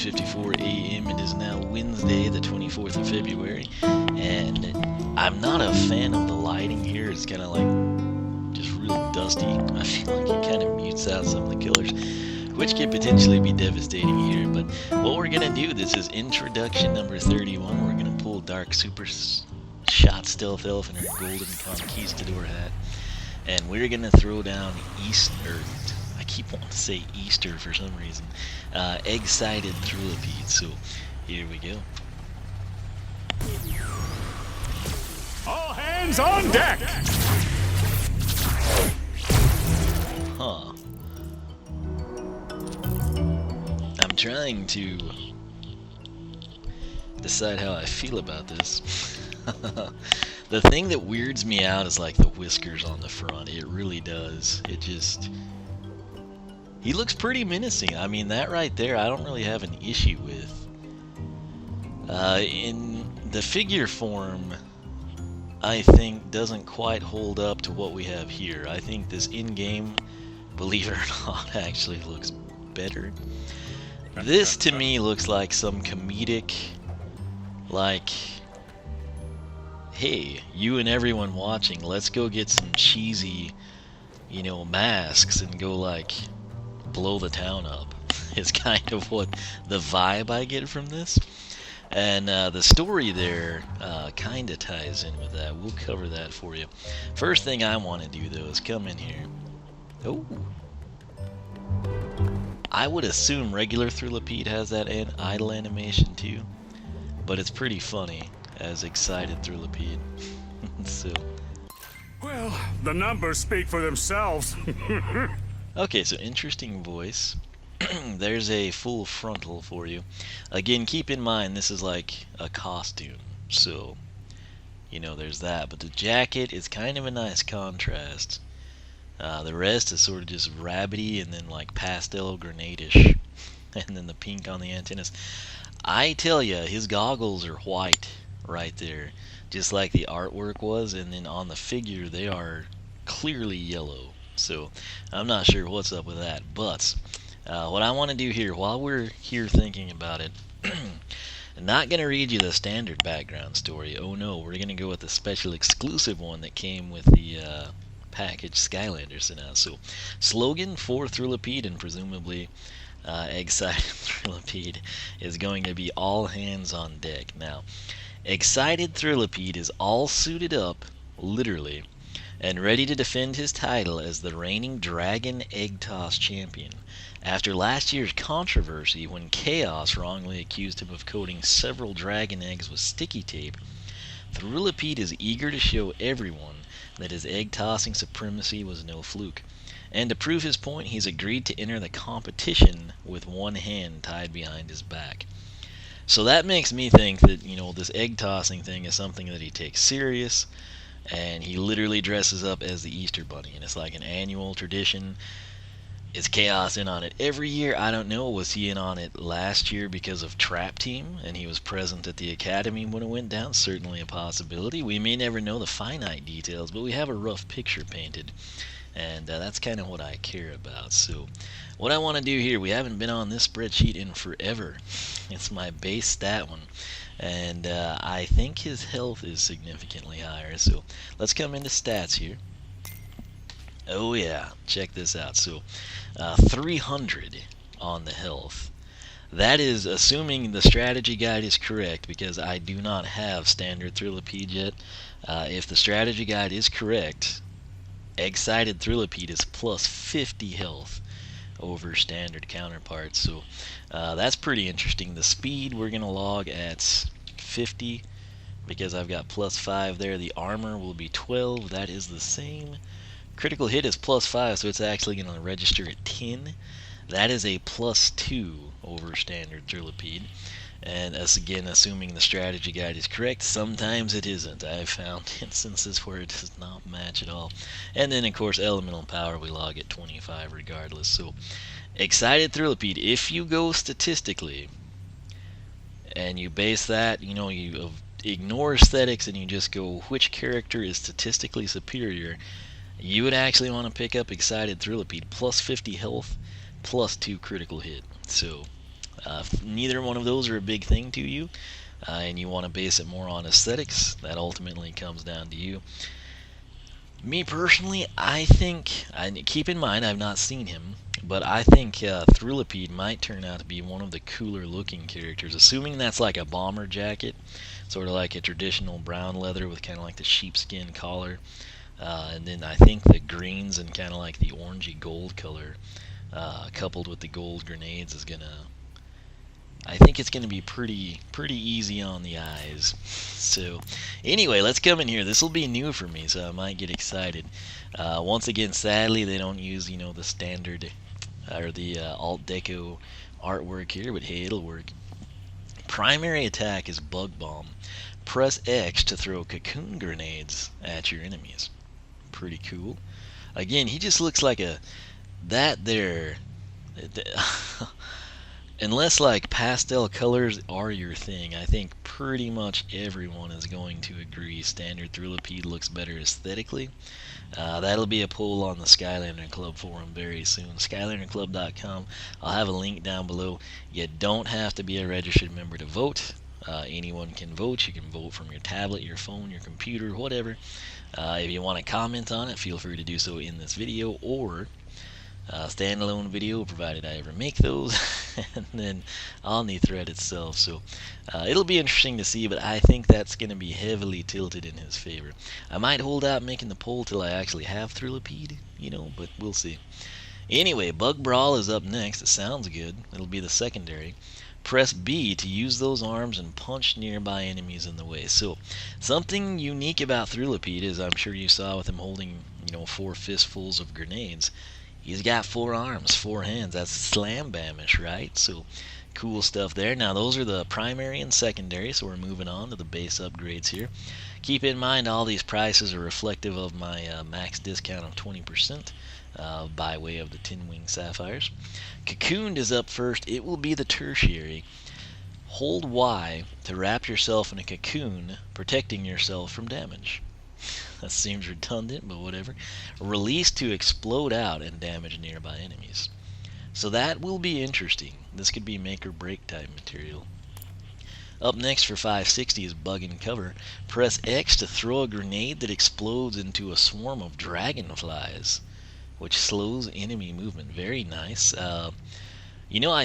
9:54 a.m. It is now Wednesday, the 24th of February, and I'm not a fan of the lighting here. It's kind of like just real dusty. I feel like it kind of mutes out some of the killers, which could potentially be devastating here. But what we're gonna do, this is introduction number 31. We're gonna pull Dark Super Shot Stealth Elf in her golden conquistador hat, and we're gonna throw down I keep wanting to say Easter for some reason. Eggcited Thrillipede. So here we go. All hands on deck! Huh. I'm trying to decide how I feel about this. The thing that weirds me out is like the whiskers on the front. It really does. It just... He looks pretty menacing. I mean, that right there I don't really have an issue with. In the figure form, I think doesn't quite hold up to what we have here. I think this in-game, believe it or not, actually looks better. This to me looks like some comedic, like, hey, you and everyone watching, let's go get some cheesy, you know, masks and go like blow the town up. Is kind of what the vibe I get from this. And the story there kind of ties in with that. We'll cover that for you. First thing I want to do, though, is come in here. Oh. I would assume regular Thrillipede has that idle animation, too. But it's pretty funny as Eggcited Thrillipede. So. Well, the numbers speak for themselves. Okay, so interesting voice. There's a full frontal for you. Again, keep in mind this is like a costume, so you know there's that. But the jacket is kind of a nice contrast. The rest is sort of just rabbity and then like pastel grenadish, and then the pink on the antennas. I tell ya, his goggles are white right there, just like the artwork was, and then on the figure they are clearly yellow. So I'm not sure what's up with that, but what I want to do here while we're here thinking about it, I'm not going to read you the standard background story. Oh no, we're going to go with the special exclusive one that came with the package Skylanders sent out. So slogan for Thrillipede and presumably Eggcited Thrillipede is going to be all hands on deck. Now, Eggcited Thrillipede is all suited up, literally, and ready to defend his title as the reigning Dragon Egg Toss champion. After last year's controversy when Chaos wrongly accused him of coating several dragon eggs with sticky tape, Thrillipede is eager to show everyone that his egg tossing supremacy was no fluke. And to prove his point, he's agreed to enter the competition with one hand tied behind his back. So that makes me think that, you know, this egg tossing thing is something that he takes serious. And he literally dresses up as the Easter Bunny, and it's like an annual tradition. Is Chaos in on it every year? I don't know. Was he in on it last year because of Trap Team, and he was present at the Academy when it went down? Certainly a possibility. We may never know the finite details, but we have a rough picture painted, and that's kind of what I care about. So what I want to do here, we haven't been on this spreadsheet in forever. It's my base stat one. And I think his health is significantly higher. So let's come into stats here. Oh yeah, check this out. So 300 on the health. That is assuming the strategy guide is correct, because I do not have standard Thrillipede yet. If the strategy guide is correct, Eggcited Thrillipede is plus 50 health over standard counterparts. So that's pretty interesting. The speed we're going to log at 50 because I've got plus 5 there. The armor will be 12. That is the same. Critical hit is plus 5, so it's actually going to register at 10. That is a plus 2 over standard Thrillipede. And as again, assuming the strategy guide is correct, sometimes it isn't. I've found instances where it does not match at all. And then, of course, elemental power we log at 25 regardless. So, Eggcited Thrillipede, if you go statistically, and you base that, you know, you ignore aesthetics and you just go which character is statistically superior, you would actually want to pick up Eggcited Thrillipede, plus 50 health, plus 2 critical hit. So, If neither one of those are a big thing to you, and you want to base it more on aesthetics, that ultimately comes down to you. Me personally, I think, keep in mind I've not seen him, but I think Thrillipede might turn out to be one of the cooler looking characters, assuming that's like a bomber jacket, sort of like a traditional brown leather with kind of like the sheepskin collar. And then I think the greens and kind of like the orangey gold color, coupled with the gold grenades, is gonna. I think it's gonna be pretty easy on the eyes. So, anyway, let's come in here. This will be new for me, so I might get excited. Once again, sadly, they don't use the standard or the alt deco artwork here, but hey, it'll work. Primary attack is bug bomb. Press X to throw cocoon grenades at your enemies. Pretty cool. Again, he just looks like that there. Unless like pastel colors are your thing, I think pretty much everyone is going to agree standard Thrillipede looks better aesthetically. That'll be a poll on the Skylander Club forum very soon. SkylanderClub.com. I'll have a link down below. You don't have to be a registered member to vote. Anyone can vote. You can vote from your tablet, your phone, your computer, whatever. If you want to comment on it, feel free to do so in this video or standalone video, provided I ever make those, and then on the thread itself. So it'll be interesting to see, but I think that's going to be heavily tilted in his favor. I might hold out making the poll till I actually have Thrillipede, but we'll see. Anyway, Bug Brawl is up next. It sounds good. It'll be the secondary. Press B to use those arms and punch nearby enemies in the way. So, something unique about Thrillipede is, I'm sure you saw with him holding, 4 fistfuls of grenades. He's got 4 arms, 4 hands. That's slam bamish, right? So, cool stuff there. Now, those are the primary and secondary, so we're moving on to the base upgrades here. Keep in mind, all these prices are reflective of my max discount of 20%. By way of the Tin Wing Sapphires. Cocooned is up first. It will be the tertiary. Hold Y to wrap yourself in a cocoon, protecting yourself from damage. That seems redundant, but whatever. Release to explode out and damage nearby enemies. So that will be interesting. This could be make or break type material. Up next for 560 is Bug and Cover. Press X to throw a grenade that explodes into a swarm of dragonflies, which slows enemy movement. Very nice. I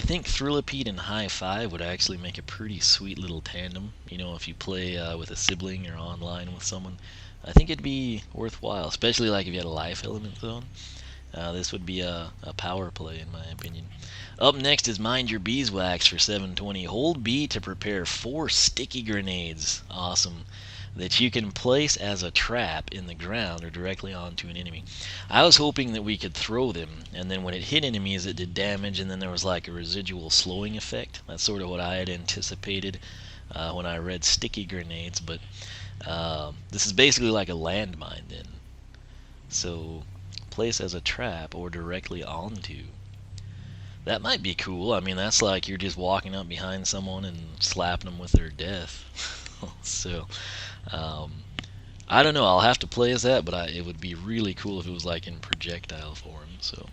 think Thrillipede and High Five would actually make a pretty sweet little tandem. If you play with a sibling or online with someone, I think it'd be worthwhile, especially like if you had a life element zone. This would be a power play in my opinion. Up next is Mind Your Beeswax for 720. Hold B to prepare 4 sticky grenades. Awesome. That you can place as a trap in the ground or directly onto an enemy. I was hoping that we could throw them, and then when it hit enemies it did damage, and then there was like a residual slowing effect. That's sort of what I had anticipated when I read sticky grenades, but this is basically like a landmine then. So, place as a trap or directly onto. That might be cool. I mean, that's like you're just walking up behind someone and slapping them with their death. So, I don't know. I'll have to play as that, but it would be really cool if it was like in projectile form. So,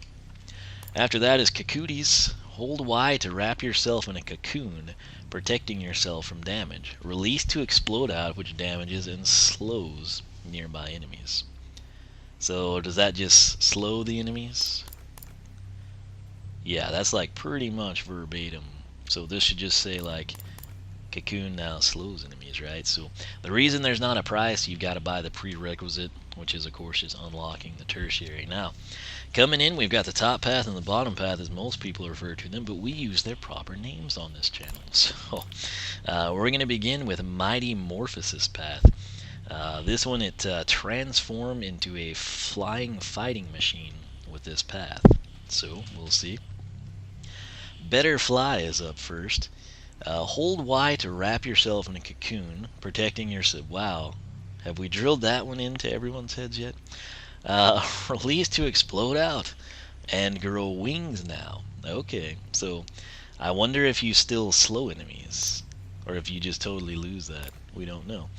after that is Cacooties. Hold Y to wrap yourself in a cocoon, protecting yourself from damage. Release to explode out, which damages and slows nearby enemies. So, does that just slow the enemies? Yeah, that's like pretty much verbatim. So this should just say like Cocoon now slows enemies, right? So the reason there's not a price, you've got to buy the prerequisite, which is of course just unlocking the tertiary. Now, coming in, we've got the top path and the bottom path as most people refer to them, but we use their proper names on this channel. So we're going to begin with Mighty Morphosis path. This one, it transformed into a flying fighting machine with this path. So we'll see. Better Fly is up first. Hold Y to wrap yourself in a cocoon, protecting yourself. Wow, have we drilled that one into everyone's heads yet? Release to explode out and grow wings now. Okay, so I wonder if you still slow enemies, or if you just totally lose that. We don't know.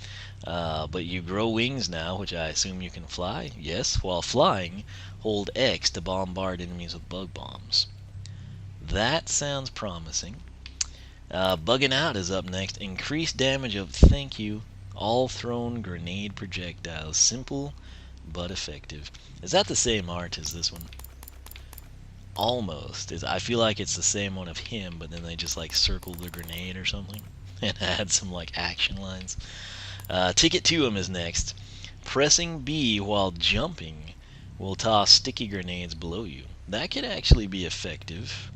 But you grow wings now, which I assume you can fly. Yes, while flying, hold X to bombard enemies with bug bombs. That sounds promising. Bugging Out is up next. Increased damage of, thank you, all thrown grenade projectiles. Simple but effective. Is that the same art as this one? Almost. I feel like it's the same one of him, but then they just like circled the grenade or something and add some like action lines. Ticket to him is next. Pressing B while jumping will toss sticky grenades below you. That could actually be effective.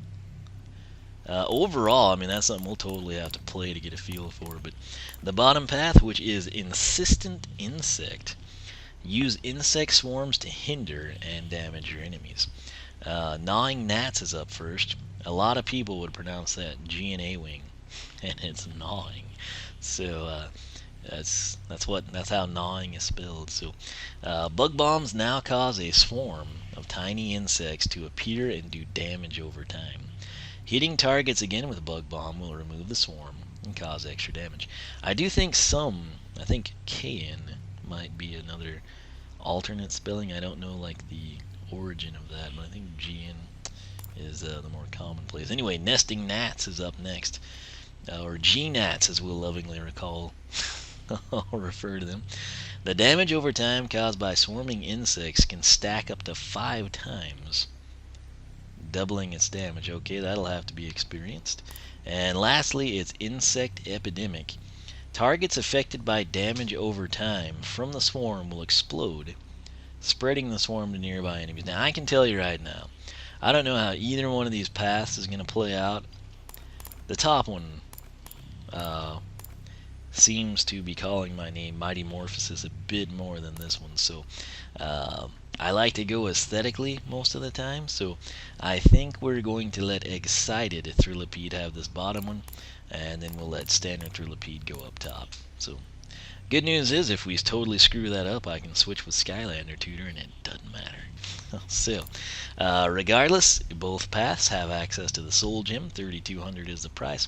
Overall, I mean, that's something we'll totally have to play to get a feel for. But the bottom path, which is Insistent Insect, use insect swarms to hinder and damage your enemies. Gnawing Gnats is up first. A lot of people would pronounce that G and A wing, and it's gnawing. So that's how gnawing is spelled. So bug bombs now cause a swarm of tiny insects to appear and do damage over time. Hitting targets again with a bug bomb will remove the swarm and cause extra damage. I think KN might be another alternate spelling. I don't know like the origin of that, but I think GN is the more commonplace. Anyway, Nesting Gnats is up next, or G-Gnats as we'll lovingly recall. I'll refer to them. The damage over time caused by swarming insects can stack up to 5 times, doubling its damage. Okay, that'll have to be experienced. And lastly, it's Insect Epidemic. Targets affected by damage over time from the swarm will explode, spreading the swarm to nearby enemies. Now, I can tell you right now, I don't know how either one of these paths is going to play out. The top one seems to be calling my name, Mighty Morphosis, a bit more than this one. So I like to go aesthetically most of the time. So I think we're going to let Eggcited Thrillipede have this bottom one, and then we'll let Standard Thrillipede go up top. So good news is, if we totally screw that up, I can switch with Skylander Tutor, and it doesn't matter. So, regardless, both paths have access to the Soul Gem. 3,200 is the price.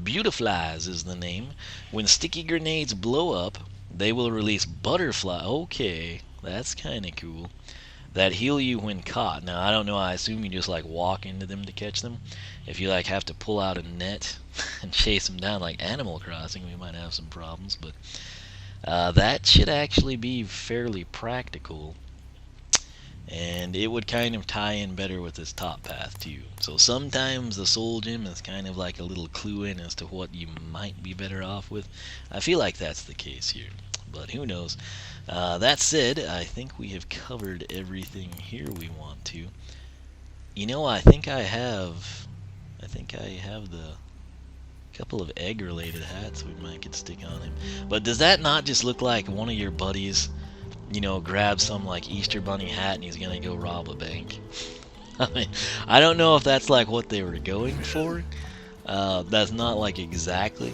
Beautiflies is the name. When sticky grenades blow up, they will release butterfly. Okay, that's kind of cool. That heal you when caught. Now, I don't know. I assume you just like walk into them to catch them. If you like have to pull out a net and chase them down like Animal Crossing, we might have some problems. But that should actually be fairly practical, and it would kind of tie in better with this top path too. So sometimes the Soul Gem is kind of like a little clue in as to what you might be better off with. I feel like that's the case here, but who knows. That said, I think we have covered everything here we want to. You know, I think I have the couple of egg-related hats we might could stick on him. But does that not just look like one of your buddies, you know, grab some like Easter Bunny hat and he's gonna go rob a bank? I mean, I don't know if that's like what they were going for. That's not like exactly.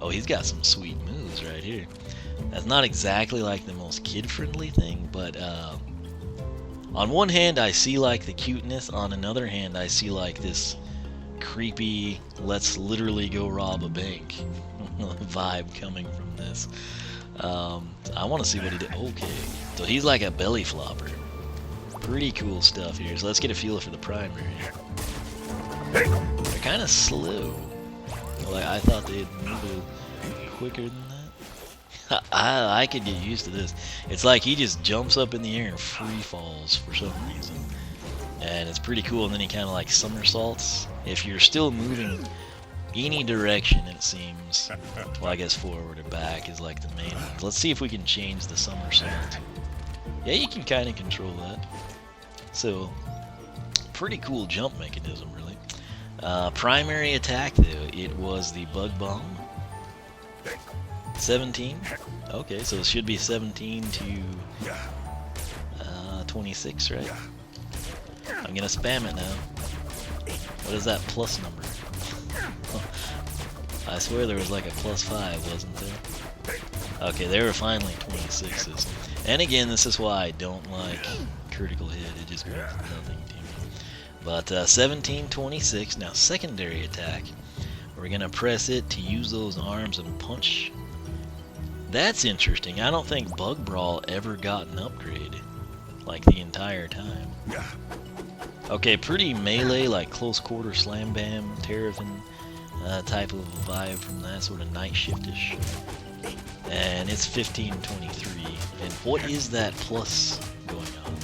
Oh, he's got some sweet moves right here. That's not exactly like the most kid-friendly thing, but on one hand I see like the cuteness, on another hand I see like this creepy, let's literally go rob a bank vibe coming from this. I want to see what he did. Okay, so he's like a belly flopper. Pretty cool stuff here. So let's get a feel for the primary. They're kind of slow. Like, I thought they'd move a little quicker than that. I could get used to this. It's like he just jumps up in the air and free falls for some reason. And it's pretty cool, and then he kind of like somersaults. If you're still moving any direction, it seems. Well, I guess forward or back is like the main one. Let's see if we can change the somersault. Yeah, you can kind of control that. So, pretty cool jump mechanism, really. Primary attack, though, it was the Bug Bomb. 17. Okay, so it should be 17 to 26, right? I'm gonna spam it now. What is that plus number? I swear there was like a +5, wasn't there? Okay, there were finally 26s. And again, this is why I don't like critical hit. It just means nothing to me. But 1726. Now secondary attack. We're gonna press it to use those arms and punch. That's interesting. I don't think Bug Brawl ever got an upgrade, like the entire time. Okay, pretty melee, like close quarter slam bam, Terravan type of vibe from that, sort of night shiftish. And it's 1523. And what is that plus going on?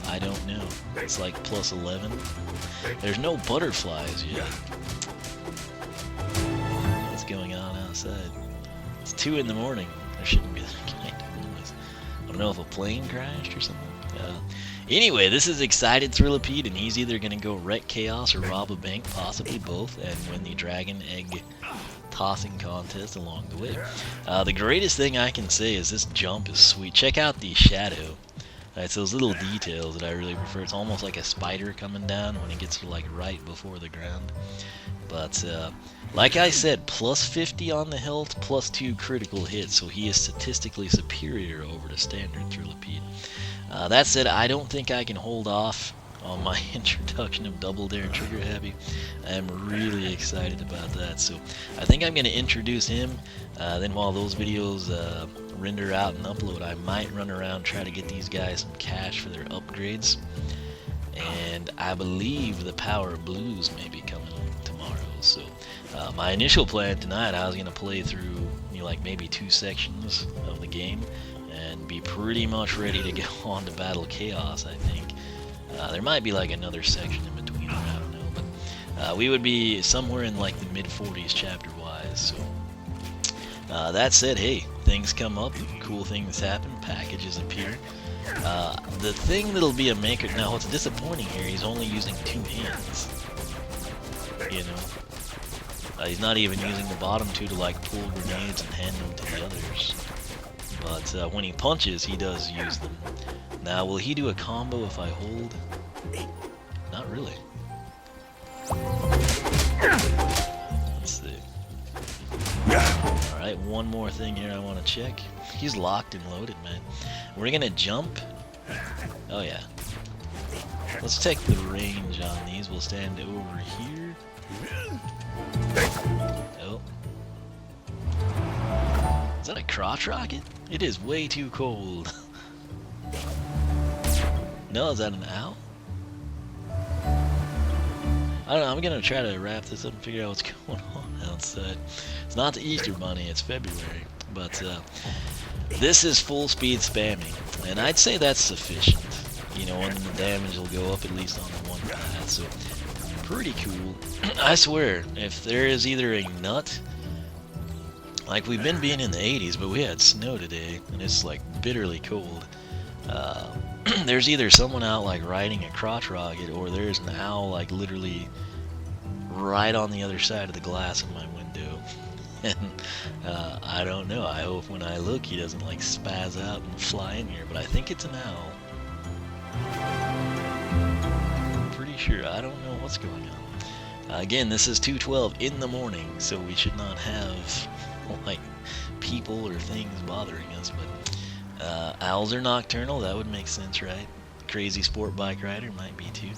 I don't know. It's like plus 11. There's no butterflies yet. What's going on outside? It's 2 in the morning. There shouldn't be that kind of noise. I don't know if a plane crashed or something. Anyway, this is Eggcited Thrillipede, and he's either going to go wreck chaos or rob a bank, possibly both, and win the dragon egg tossing contest along the way. The greatest thing I can say is this jump is sweet. Check out the shadow. It's those little details that I really prefer. It's almost like a spider coming down when it gets to like right before the ground. But like I said, plus 50 on the health, plus 2 critical hits, so he is statistically superior over the standard Thrillipede. That said, I don't think I can hold off on my introduction of Double Dare Trigger Happy. I'm really excited about that, so I think I'm going to introduce him. Then while those videos render out and upload, I might run around try to get these guys some cash for their upgrades. And I believe the Power of Blues may be coming tomorrow. So my initial plan tonight, I was going to play through like maybe 2 sections of the game and be pretty much ready to go on to Battle Chaos, I think. There might be like another section in between, I don't know, but we would be somewhere in like the mid-40s chapter-wise, so that said, hey, things come up, cool things happen, packages appear. The thing that'll be a maker, now what's disappointing here, he's only using 2 hands, you know. He's not even using the bottom 2 to like pull grenades and hand them to the others. But when he punches, he does use them. Now, will he do a combo if I hold? Not really. Let's see. Alright, one more thing here I want to check. He's locked and loaded, man. We're gonna jump. Oh yeah. Let's check the range on these. We'll stand over here. Oh. Is that a crotch rocket? It is way too cold. No, is that an owl? I don't know, I'm gonna try to wrap this up and figure out what's going on outside. It's not the Easter Bunny, it's February. But this is full speed spamming, and I'd say that's sufficient. You know, and the damage will go up at least on the one path, so pretty cool. I swear, if there is either a nut, like we've been being in the 80s, but we had snow today, and it's like bitterly cold. There's either someone out like riding a crotch rocket, or there's an owl like literally right on the other side of the glass in my window. And I don't know, I hope when I look he doesn't like spaz out and fly in here, but I think it's an owl. I'm pretty sure, I don't know what's going on. Again, this is 2:12 in the morning, so we should not have like people or things bothering us, but owls are nocturnal, that would make sense, right? Crazy sport bike rider might be too.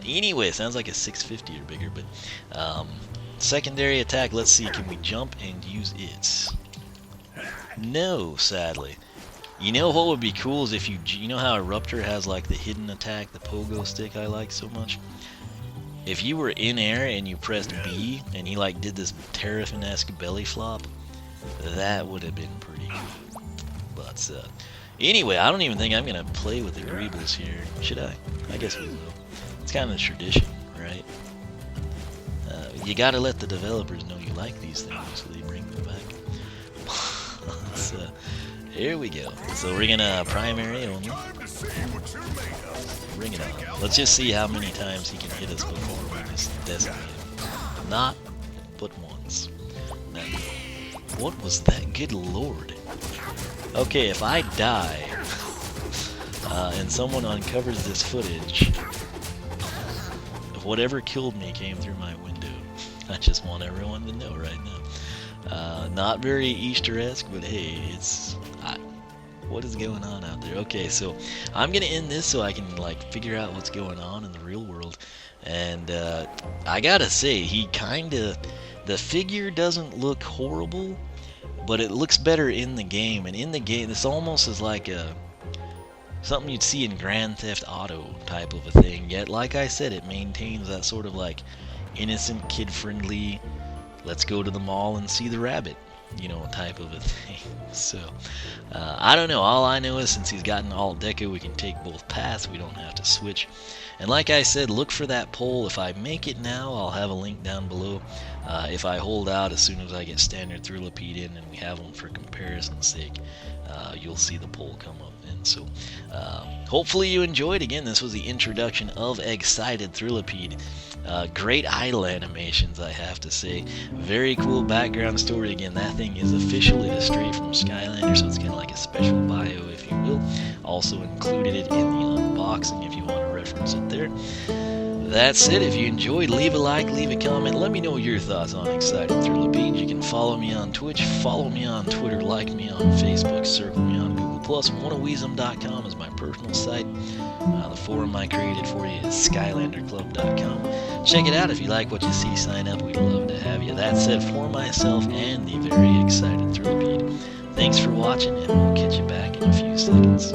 Anyway, sounds like a 650 or bigger, but secondary attack, let's see, can we jump and use it? No, sadly. You know what would be cool is if you know how Eruptor has like the hidden attack, the pogo stick I like so much? If you were in air and you pressed B and he like did this Terrafin-esque belly flop, that would have been pretty cool. But anyway, I don't even think I'm gonna play with the Greebles here. Should I? I guess we will. It's kind of a tradition, right? You gotta let the developers know you like these things so they bring them back. So, here we go. So we're gonna primary only. Bring it on. Let's just see how many times he can hit us before we just decimate him. Not but once. Now, what was that? Good lord. Okay, if I die and someone uncovers this footage, whatever killed me came through my window. I just want everyone to know right now. Not very Easter-esque, but hey, it's... what is going on out there? Okay, so I'm gonna end this so I can like figure out what's going on in the real world. And I gotta say, he kinda... the figure doesn't look horrible, but it looks better in the game. And in the game, this almost is like a... something you'd see in Grand Theft Auto type of a thing. Yet, like I said, it maintains that sort of like innocent, kid-friendly, let's go to the mall and see the rabbit, type of a thing. So, I don't know. All I know is since he's gotten alt deco, we can take both paths. We don't have to switch. And like I said, look for that poll. If I make it now, I'll have a link down below. If I hold out, as soon as I get standard Thrillipede in and we have them for comparison's sake, you'll see the poll come up. And so, hopefully you enjoyed. Again, this was the introduction of Eggcited Thrillipede. Great idle animations, I have to say. Very cool background story. Again, that thing is officially a straight from Skylanders, so it's kind of like a special bio, if you will. Also included it in the unboxing if you want to reference it there. That's it. If you enjoyed, leave a like, leave a comment. Let me know your thoughts on Eggcited Thrillipede. You can follow me on Twitch, follow me on Twitter, like me on Facebook, circle me on Google+. OneOfWeezem.com is my personal site. The forum I created for you is SkylanderClub.com. Check it out. If you like what you see, sign up. We'd love to have you. That said, for myself and the very excited Thrillipede, thanks for watching, and we'll catch you back in a few seconds.